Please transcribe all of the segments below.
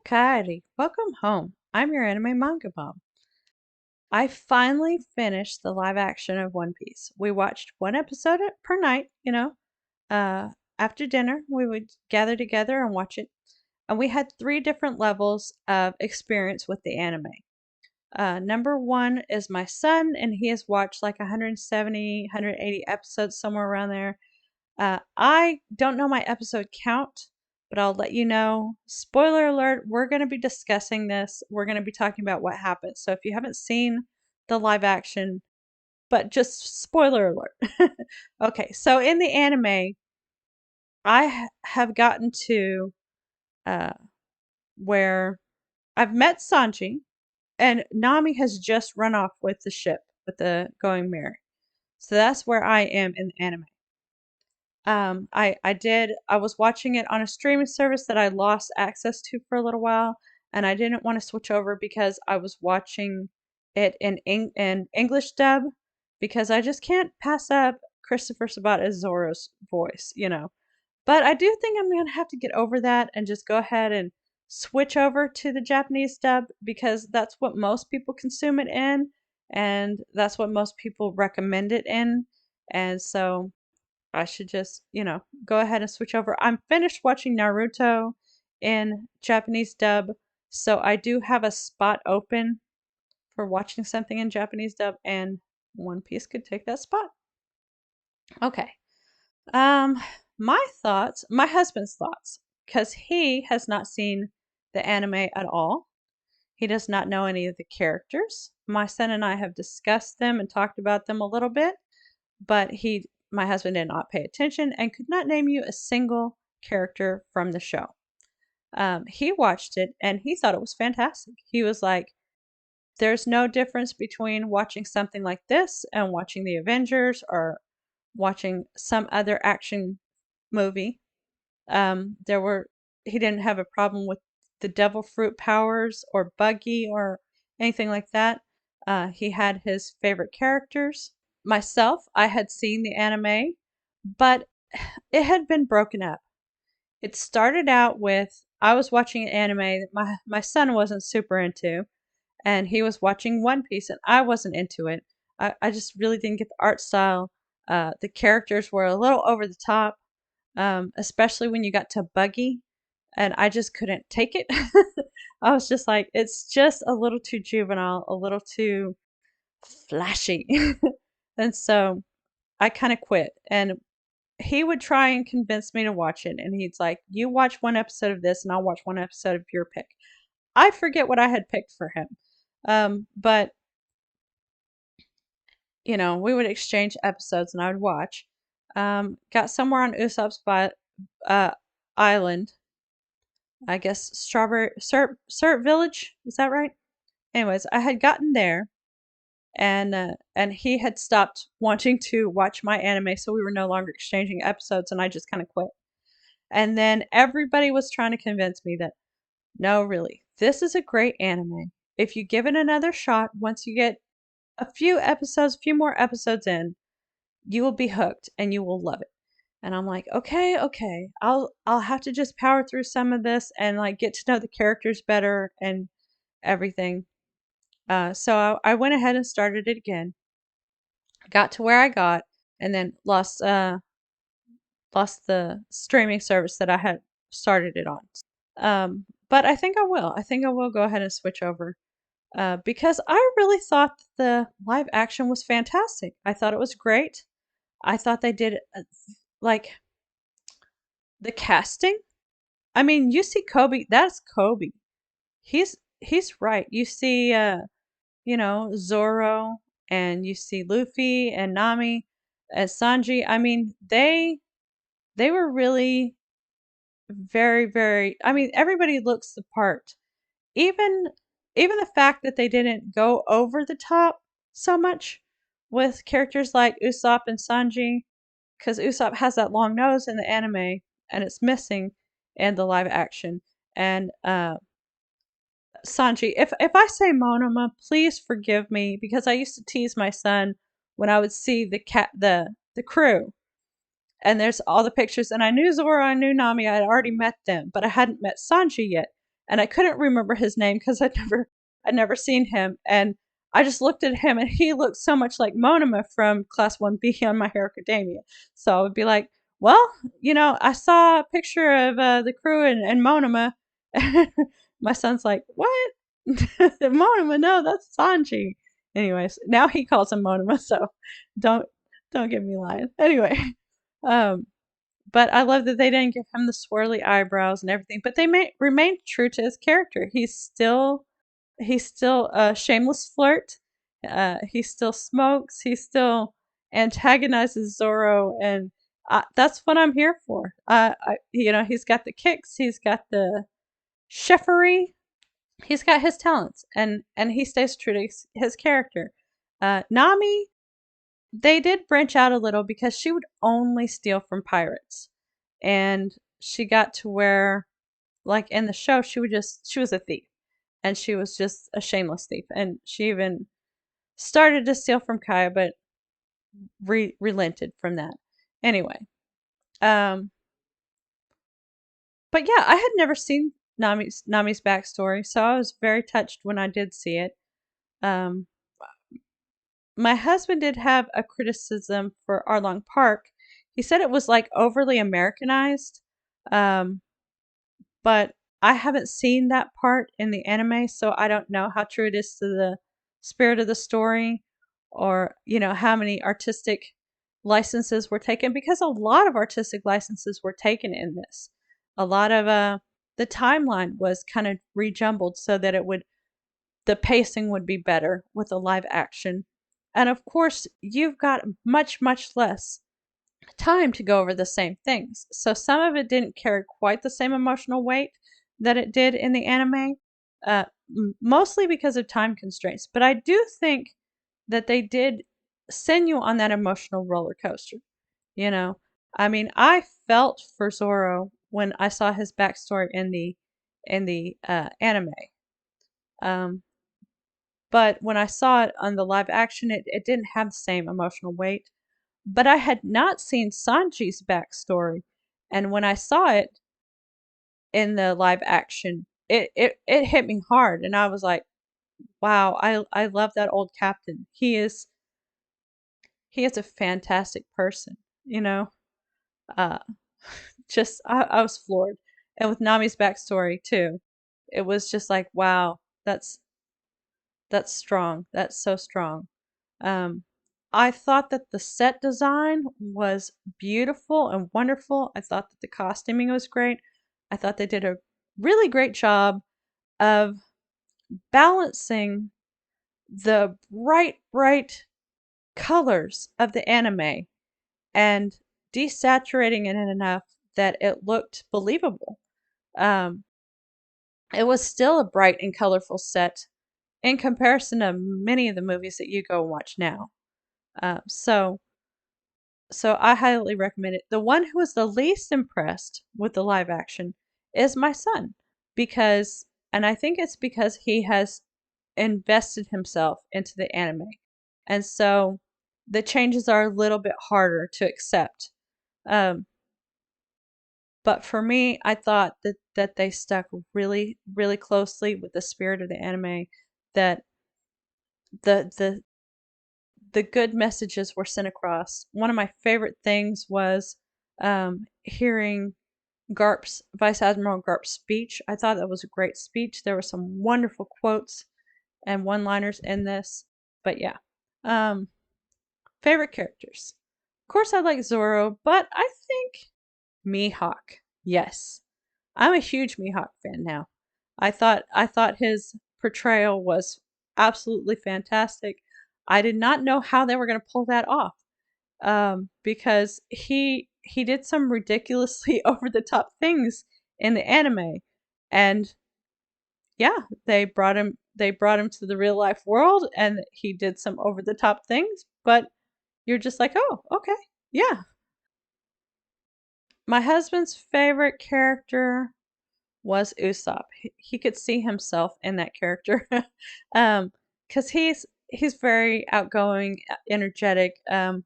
Kairi, welcome home. I'm your anime manga mom. I finally finished the live action of One Piece. We watched one episode per night, Uh, after dinner, we would gather together and watch it. And we had three different levels of experience with the anime. Number one is my son, and he has watched like 170, 180 episodes, somewhere around there. I don't know my episode count, but I'll let you know. Spoiler alert, we're going to be discussing this. We're going to be talking about what happened. So if you haven't seen the live action, but just spoiler alert. Okay, so in the anime, have gotten to uh, where I've met Sanji, and Nami has just run off with the ship, with the Going Merry. So that's where I am in the anime. I was watching it on a streaming service that I lost access to for a little while, and I didn't want to switch over because I was watching it in English dub because I just can't pass up Christopher Sabat as Zoro's voice. But I do think I'm gonna have to get over that and just go ahead and switch over to the Japanese dub because that's what most people consume it in, and that's what most people recommend it in, and so I should just go ahead and switch over. I'm finished watching Naruto in Japanese dub, so I do have a spot open for watching something in Japanese dub, and One Piece could take that spot. Okay. Um, my thoughts, my husband's thoughts, because he has not seen the anime at all. He does not know any of the characters. My son and I have discussed them and talked about them a little bit, but my husband did not pay attention and could not name you a single character from the show. He watched it and he thought it was fantastic. He was like, there's no difference between watching something like this and watching the Avengers or watching some other action movie. There were He didn't have a problem with the devil fruit powers or Buggy or anything like that. He had his favorite characters. Myself, I had seen the anime, but it had been broken up. It started out with I was watching an anime that my son wasn't super into, and he was watching One Piece, and I wasn't into it. I just really didn't get the art style. The characters were a little over the top, especially when you got to Buggy, and I just couldn't take it. I was just like, it's just a little too juvenile, a little too flashy. And so I kind of quit. And he would try and convince me to watch it. And he's like, you watch one episode of this, and I'll watch one episode of your pick. I forget what I had picked for him. But, we would exchange episodes and I would watch. Got somewhere on Usopp's uh, island. I guess Strawberry Syrup Village. Is that right? Anyways, I had gotten there, and he had stopped wanting to watch my anime, so we were no longer exchanging episodes, and I just kind of quit. And then everybody was trying to convince me that no, really, this is a great anime. If you give it another shot, once you get a few more episodes in, you will be hooked and you will love it. And I'm like, okay, okay, I'll have to just power through some of this and like get to know the characters better and everything. So I went ahead and started it again. Got to where I got, and then lost the streaming service that I had started it on. But I think I will. I think I will go ahead and switch over. Because I really thought the live action was fantastic. I thought it was great. I thought they did like the casting. I mean, you see Kobe. That's Kobe. He's right. You see, Zoro, and you see Luffy and Nami as Sanji. I mean, they were really very, very. I mean, everybody looks the part. Even even the fact that they didn't go over the top so much with characters like Usopp and Sanji, because Usopp has that long nose in the anime and it's missing in the live action. And Sanji, if I say Monoma, please forgive me because I used to tease my son when I would see the crew and there's all the pictures, and I knew Zoro, I knew Nami, I had already met them, but I hadn't met Sanji yet. and I couldn't remember his name because I'd never seen him, and I just looked at him, and he looked so much like Monoma from Class 1B on My Hero Academia. So I would be like, well, I saw a picture of the crew and Monoma. My son's like, what? Monoma? No, that's Sanji. Anyways, now he calls him Monoma, so don't don't get me lying. Anyway, um, but I love that they didn't give him the swirly eyebrows and everything, but they remained true to his character. He's still a shameless flirt. He still smokes. He still antagonizes Zoro, and that's what I'm here for. He's got the kicks. He's got the chefery. He's got his talents, and he stays true to his character. Nami, they did branch out a little because she would only steal from pirates, and she got to where, like in the show, she was a thief, and she was just a shameless thief, and she even started to steal from Kaya, but relented from that. Anyway, um, but yeah, I had never seen Nami's backstory, so I was very touched when I did see it. Um, my husband did have a criticism for Arlong Park. He said it was like overly Americanized, um, but I haven't seen that part in the anime, so I don't know how true it is to the spirit of the story, or how many artistic licenses were taken, because a lot of artistic licenses were taken in this. A lot of the timeline was kind of rejumbled so that the pacing would be better with the live action. And of course, you've got much, much less time to go over the same things. So some of it didn't carry quite the same emotional weight that it did in the anime, mostly because of time constraints. But I do think that they did send you on that emotional roller coaster. You know, I mean, I felt for Zoro when I saw his backstory in the anime. Um, but when I saw it on the live action, it didn't have the same emotional weight. But I had not seen Sanji's backstory, and when I saw it in the live action, it hit me hard, and I was like, "Wow, I love that old captain. He is a fantastic person." You know, uh, just I was floored, and with Nami's backstory too, it was just like, "Wow, that's strong. That's so strong." Um, I thought that the set design was beautiful and wonderful. I thought that the costuming was great. I thought they did a really great job of balancing the bright, bright colors of the anime and desaturating it enough that it looked believable. Um, it was still a bright and colorful set in comparison to many of the movies that you go and watch now. So I highly recommend it. The one who was the least impressed with the live action is my son, because, and I think it's because he has invested himself into the anime. And so the changes are a little bit harder to accept. Um, but for me, I thought that they stuck really, really closely with the spirit of the anime, that the the the good messages were sent across. One of my favorite things was hearing Vice Admiral Garp's speech. I thought that was a great speech. There were some wonderful quotes and one-liners in this. But yeah, um, favorite characters. Of course, I like Zoro, but I think Mihawk. Yes, I'm a huge Mihawk fan now. I thought his portrayal was absolutely fantastic. I did not know how they were going to pull that off, because he did some ridiculously over the top things in the anime, and yeah, they brought him to the real life world, and he did some over the top things, but you're just like, oh, okay, yeah. My husband's favorite character was Usopp. He could see himself in that character, because he's very outgoing, energetic. Came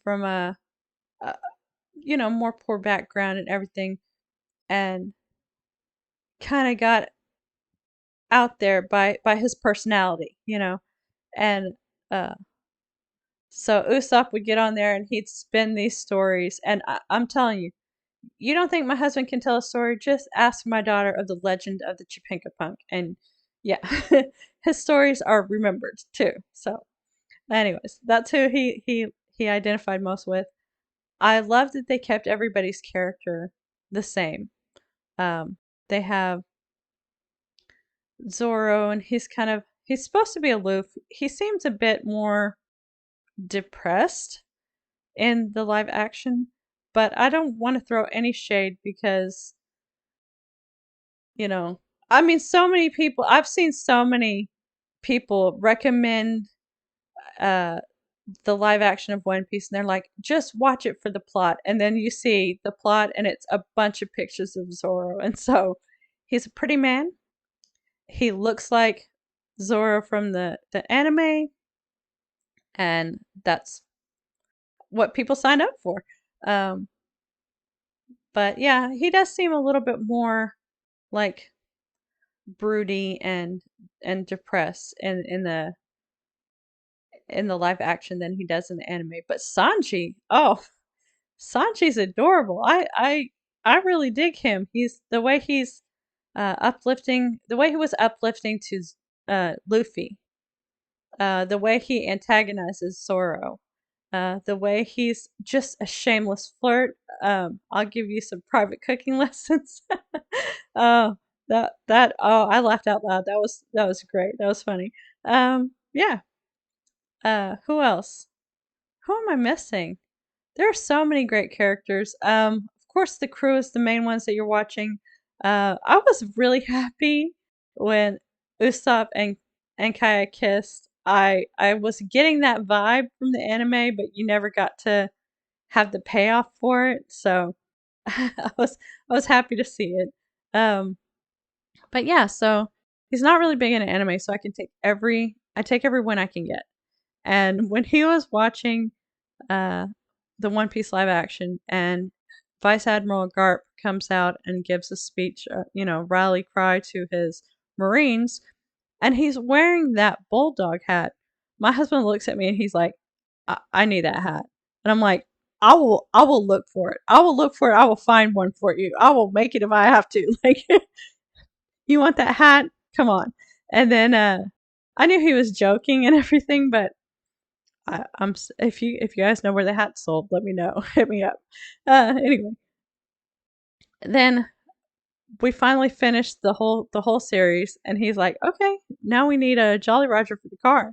from a more poor background and everything, and kind of got out there by his personality, you know. And uh so Usopp would get on there and he'd spin these stories, and I'm telling you, you don't think my husband can tell a story? Just ask my daughter of the legend of the Chipinka Punk, and yeah, his stories are remembered too. So, anyways, that's who he identified most with. I love that they kept everybody's character the same. Um, they have Zoro, and he's supposed to be aloof. He seems a bit more depressed in the live action, but I don't want to throw any shade because, you know, I mean, so many people, I've seen so many people recommend uh the live action of One Piece, and they're like, just watch it for the plot. And then you see the plot and it's a bunch of pictures of Zoro. And so he's a pretty man. He looks like Zoro from the anime, and that's what people signed up for. Um, but yeah, he does seem a little bit more like broody and depressed in the live action than he does in the anime. But Sanji, oh, Sanji's adorable. I really dig him. He's the way he's uplifting, the way he was uplifting to Luffy, the way he antagonizes Zoro, the way he's just a shameless flirt. I'll give you some private cooking lessons. Oh, oh, I laughed out loud. That was great. That was funny. Yeah. Who else? Who am I missing? There are so many great characters. Of course, the crew is the main ones that you're watching. I was really happy when Usopp and Kaya kissed. I was getting that vibe from the anime, but you never got to have the payoff for it. So I was happy to see it. Um, but yeah, so he's not really big into anime, so I take every win I can get. And when he was watching uh, the One Piece live action, and Vice Admiral Garp comes out and gives a speech, rally cry to his Marines, and he's wearing that bulldog hat. My husband looks at me and he's like, I need that hat," and I'm like, I will look for it. I will look for it. I will find one for you. I will make it if I have to. Like, you want that hat? Come on. And then I knew he was joking and everything, but if you guys know where the hat's sold, let me know. Hit me up. Anyway, then we finally finished the whole series, and he's like, "Okay, now we need a Jolly Roger for the car."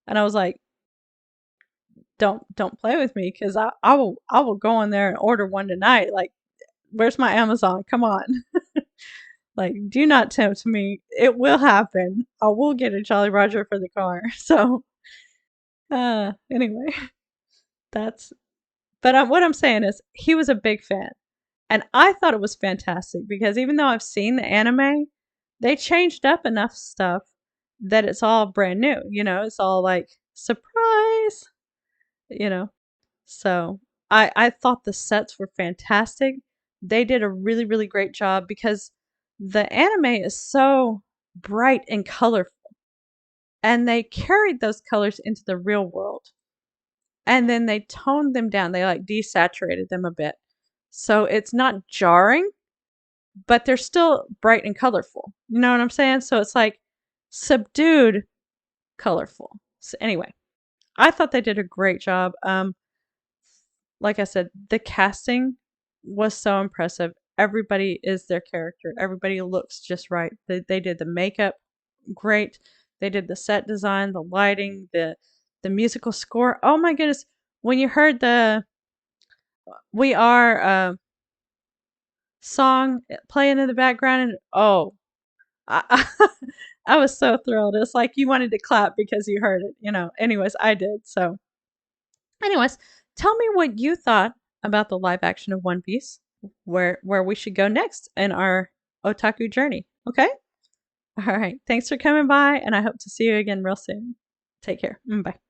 And I was like, "Don't play with me, because I will go in there and order one tonight. Like, where's my Amazon? Come on." Like, do not tempt me. It will happen. I will get a Jolly Roger for the car. So, anyway, that's. But what I'm saying is, he was a big fan. And I thought it was fantastic because even though I've seen the anime, they changed up enough stuff that it's all brand new. It's all like, surprise, you know. So I thought the sets were fantastic. They did a really, really great job because the anime is so bright and colorful. And they carried those colors into the real world. And then they toned them down. They like desaturated them a bit. So it's not jarring, but they're still bright and colorful. You know what I'm saying? So it's like subdued colorful. So anyway, I thought they did a great job. Like I said, the casting was so impressive. Everybody is their character. Everybody looks just right. They did the makeup great. They did the set design, the lighting, the musical score. Oh my goodness. When you heard the We Are song playing in the background, and oh, I, I was so thrilled. It's like you wanted to clap because you heard it. Anyways, I did. So, anyways, tell me what you thought about the live action of One Piece, where we should go next in our otaku journey. Okay? All right. Thanks for coming by, and I hope to see you again real soon. Take care. Bye.